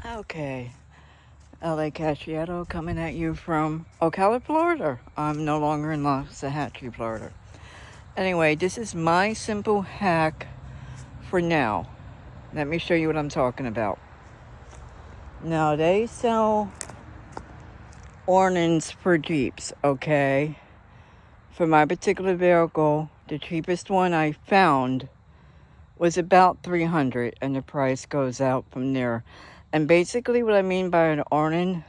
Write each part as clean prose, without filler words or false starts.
Okay, LA Cacciato coming at you from Ocala, Florida. I'm no longer in Loxahatchee, Florida. Anyway, this is my simple hack for now. Let me show you what I'm talking about. Now, they sell awnings for Jeeps, okay? For my particular vehicle, the cheapest one I found was about $300, and the price goes out from there. And basically what I mean by an awning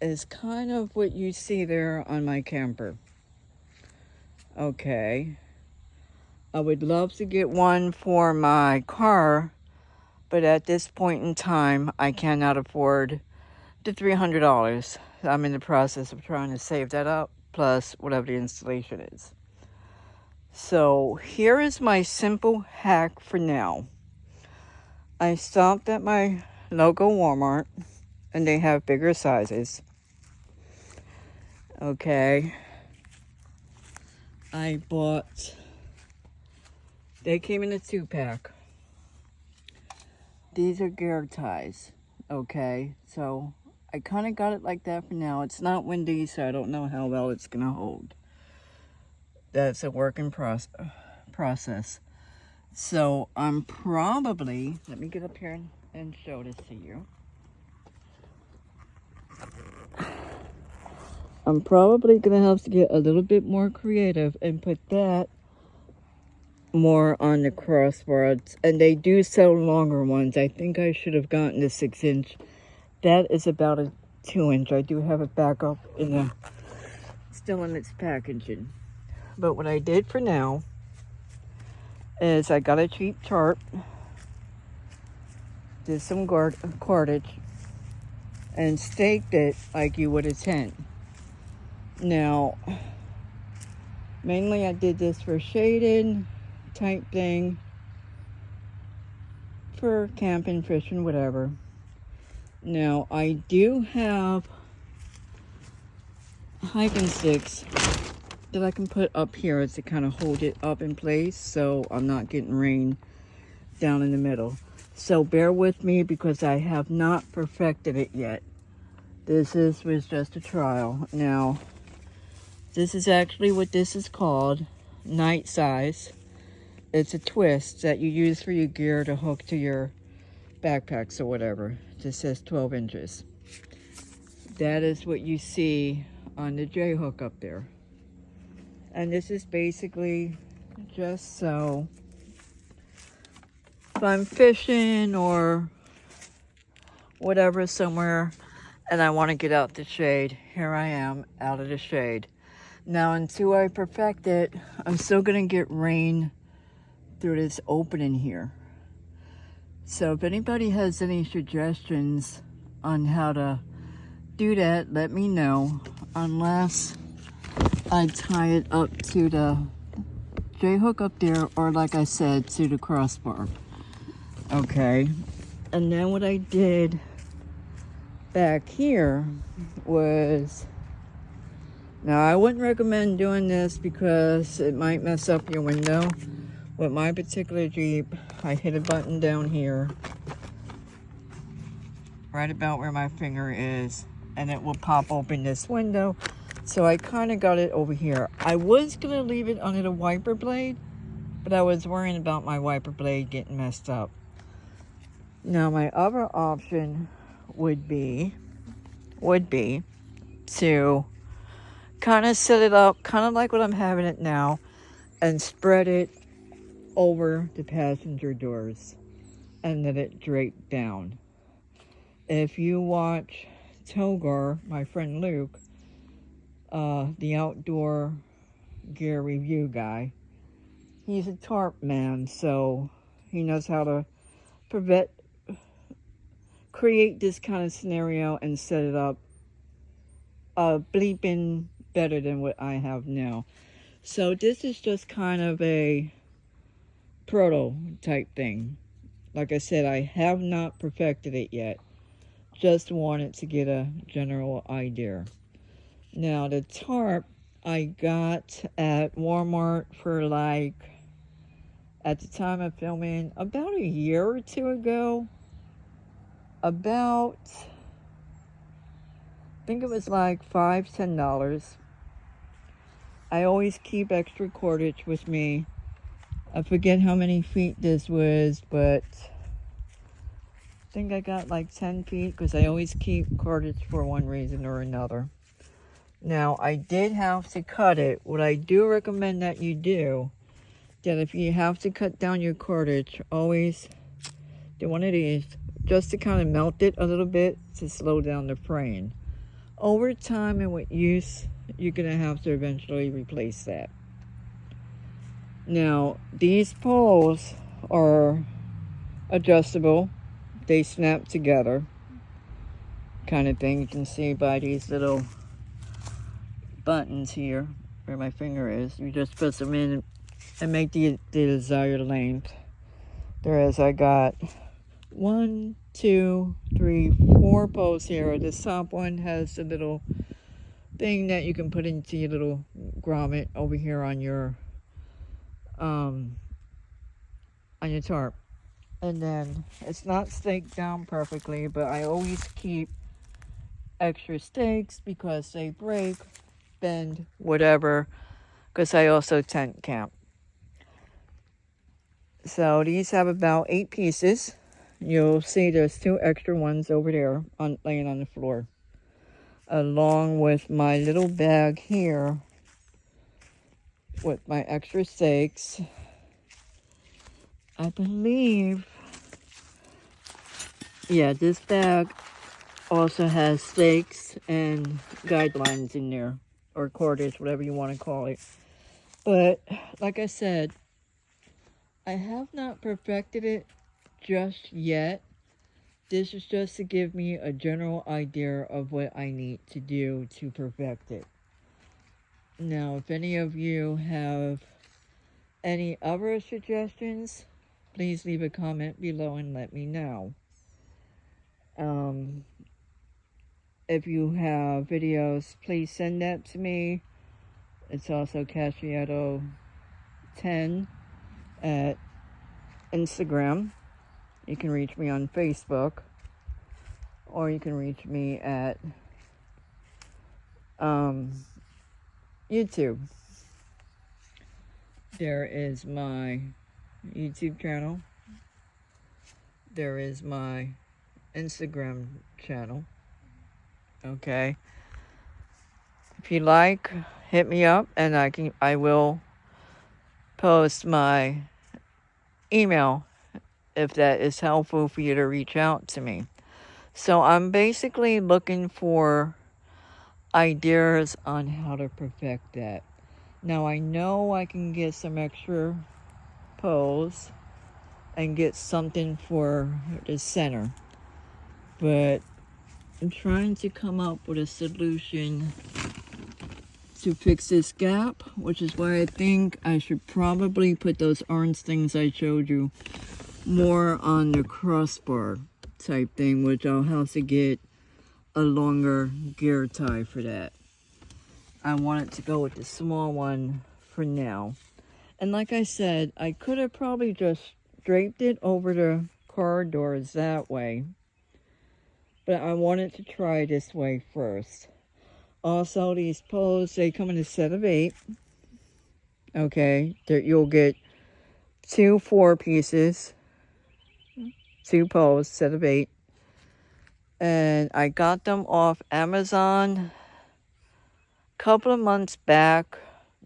is kind of what you see there on my camper. Okay. I would love to get one for my car, but at this point in time, I cannot afford the $300. I'm in the process of trying to save that up, plus whatever the installation is. So here is my simple hack for now. I stopped at my local Walmart, and they have bigger sizes. Okay. I bought, they came in a 2-pack. These are gear ties. Okay, so I kind of got it like that for now. It's not windy, so I don't know how well it's gonna hold. That's a work in process. So I'm probably, let me get up here and show this to you. I'm probably gonna have to get a little bit more creative and put that more on the crossbars. And they do sell longer ones. I think I should have gotten the 6-inch. That is about a 2-inch. I do have it back up still in its packaging. But what I did for now is I got a cheap tarp, did some cordage, and staked it like you would a tent. Now, mainly I did this for shading type thing, for camping, fishing, whatever. Now, I do have hiking sticks that I can put up here to kind of hold it up in place so I'm not getting rain down in the middle. So bear with me because I have not perfected it yet. This was just a trial. Now, this is actually what this is called, night size. It's a twist that you use for your gear to hook to your backpacks or whatever. This says 12 inches. That is what you see on the J hook up there. And this is basically just so if I'm fishing or whatever somewhere and I want to get out the shade, here I am out of the shade. Now, until I perfect it, I'm still going to get rain through this opening here. So if anybody has any suggestions on how to do that, let me know. Unless I tie it up to the J-hook up there, or like I said, to the crossbar. Okay. And then what I did back here was, now I wouldn't recommend doing this because it might mess up your window. With my particular Jeep, I hit a button down here, right about where my finger is, and it will pop open this window. So I kind of got it over here. I was going to leave it under the wiper blade, but I was worrying about my wiper blade getting messed up. Now my other option would be to kind of set it up, kind of like what I'm having it now, and spread it over the passenger doors and let it drape down. If you watch Togar, my friend Luke, the outdoor gear review guy, he's a tarp man, so he knows how to create this kind of scenario and set it up bleeping better than what I have now. So this is just kind of a prototype thing. Like I said, I have not perfected it yet. Just wanted to get a general idea. Now the tarp I got at Walmart for at the time of filming, about a year or two ago. about, I think it was like $5-10. I always keep extra cordage with me. I forget how many feet this was, but I think I got like 10 feet because I always keep cordage for one reason or another. Now, I did have to cut it. What I do recommend that you do, that if you have to cut down your cordage, always do one of these just to kind of melt it a little bit to slow down the fraying. Over time and with use, you're going to have to eventually replace that. Now, these poles are adjustable. They snap together kind of thing. You can see by these little buttons here where my finger is. You just press them in and make the desired length. Whereas I got 1, 2, 3, 4 posts here. This top one has a little thing that you can put into your little grommet over here on your tarp. And then it's not staked down perfectly, but I always keep extra stakes because they break, bend, whatever, because I also tent camp. So these have about 8 pieces. You'll see there's 2 extra ones over there laying on the floor, along with my little bag here with my extra stakes. I believe, yeah, this bag also has stakes and guidelines in there, or cordage, whatever you want to call it. But like I said, I have not perfected it just yet. This is just to give me a general idea of what I need to do to perfect it. Now, if any of you have any other suggestions, please leave a comment below and let me know. If you have videos, please send that to me. It's also Casciato10 at Instagram. You can reach me on Facebook, or you can reach me at YouTube. There is my YouTube channel. There is my Instagram channel. Okay. If you like, hit me up and I will post my email if that is helpful for you to reach out to me. So I'm basically looking for ideas on how to perfect that. Now I know I can get some extra poles and get something for the center, but I'm trying to come up with a solution to fix this gap, which is why I think I should probably put those orange things I showed you more on the crossbar type thing, which I'll have to get a longer gear tie for that. I want it to go with the small one for now. And like I said, I could have probably just draped it over the car doors that way, but I wanted to try this way first. Also, these poles, they come in a set of 8. Okay, you'll get 2 4 pieces, 2 poles, set of 8. And I got them off Amazon a couple of months back,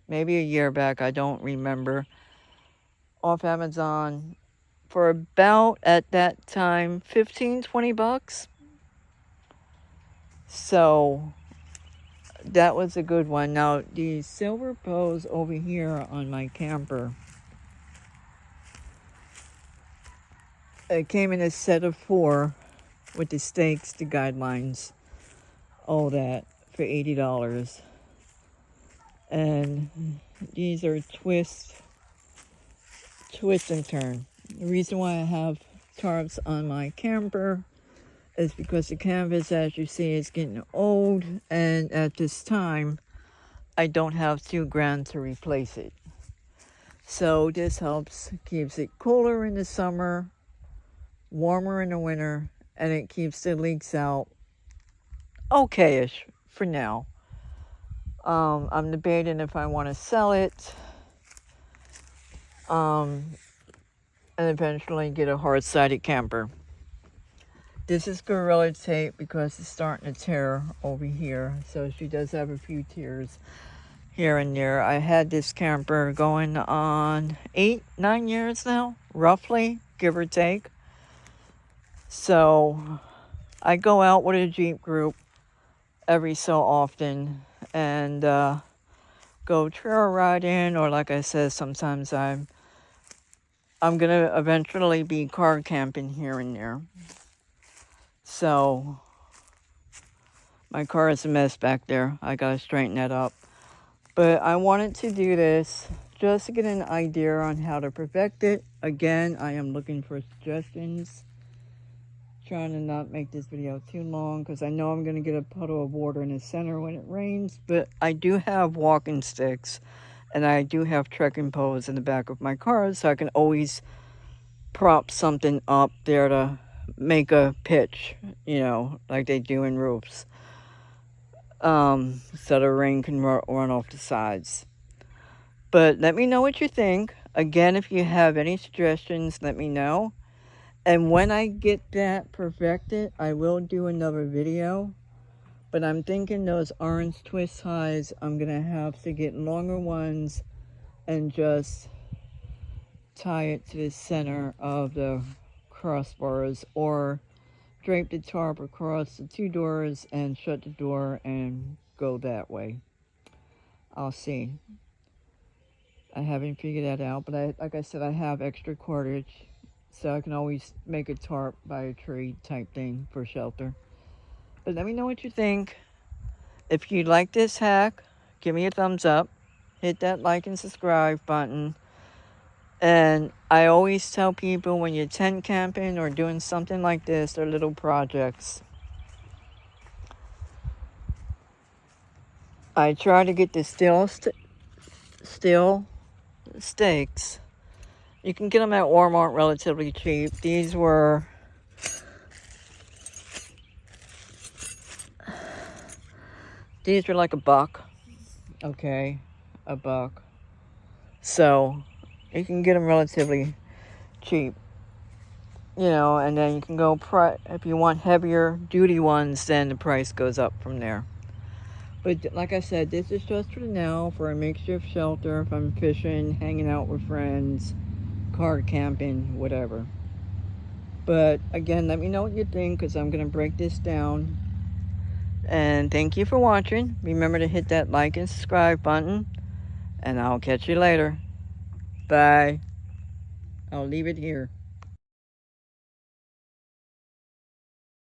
maybe a year back, I don't remember. Off Amazon for about, at that time, 15-20 bucks. So that was a good one. Now, the silver poles over here on my camper, it came in a set of 4 with the stakes, the guidelines, all that for $80. And these are twist and turn. The reason why I have tarps on my camper is because the canvas, as you see, is getting old, and at this time I don't have $2,000 to replace it. So this helps, keeps it cooler in the summer, warmer in the winter, and it keeps the leaks out okay-ish for now. I'm debating if I want to sell it and eventually get a hard-sided camper. This is Gorilla Tape because it's starting to tear over here. So she does have a few tears here and there. I had this camper going on 8-9 years now, roughly, give or take. So I go out with a Jeep group every so often and go trail riding, or like I said, sometimes I'm gonna eventually be car camping here and there. So my car is a mess back there. I gotta straighten that up. But I wanted to do this just to get an idea on how to perfect it. Again, I am looking for suggestions. Trying to not make this video too long because I know I'm going to get a puddle of water in the center when it rains. But I do have walking sticks and I do have trekking poles in the back of my car, so I can always prop something up there to make a pitch, you know, like they do in roofs. So the rain can run off the sides. But let me know what you think. Again, if you have any suggestions, let me know. And when I get that perfected, I will do another video. But I'm thinking those orange twist ties, I'm going to have to get longer ones and just tie it to the center of the crossbars, or drape the tarp across the two doors and shut the door and go that way. I'll see. I haven't figured that out, but like I said, I have extra cordage, so I can always make a tarp by a tree type thing for shelter. But let me know what you think. If you like this hack, give me a thumbs up. Hit that like and subscribe button. And I always tell people, when you're tent camping or doing something like this, or little projects, I try to get the steel stakes. You can get them at Walmart relatively cheap. These were like $1. Okay, $1. So you can get them relatively cheap, you know, and then you can go if you want heavier duty ones, then the price goes up from there. But like I said, this is just for now, for a makeshift shelter if I'm fishing, hanging out with friends, car camping, whatever. But again, let me know what you think, because I'm going to break this down. And thank you for watching. Remember to hit that like and subscribe button, and I'll catch you later. Bye. I'll leave it here.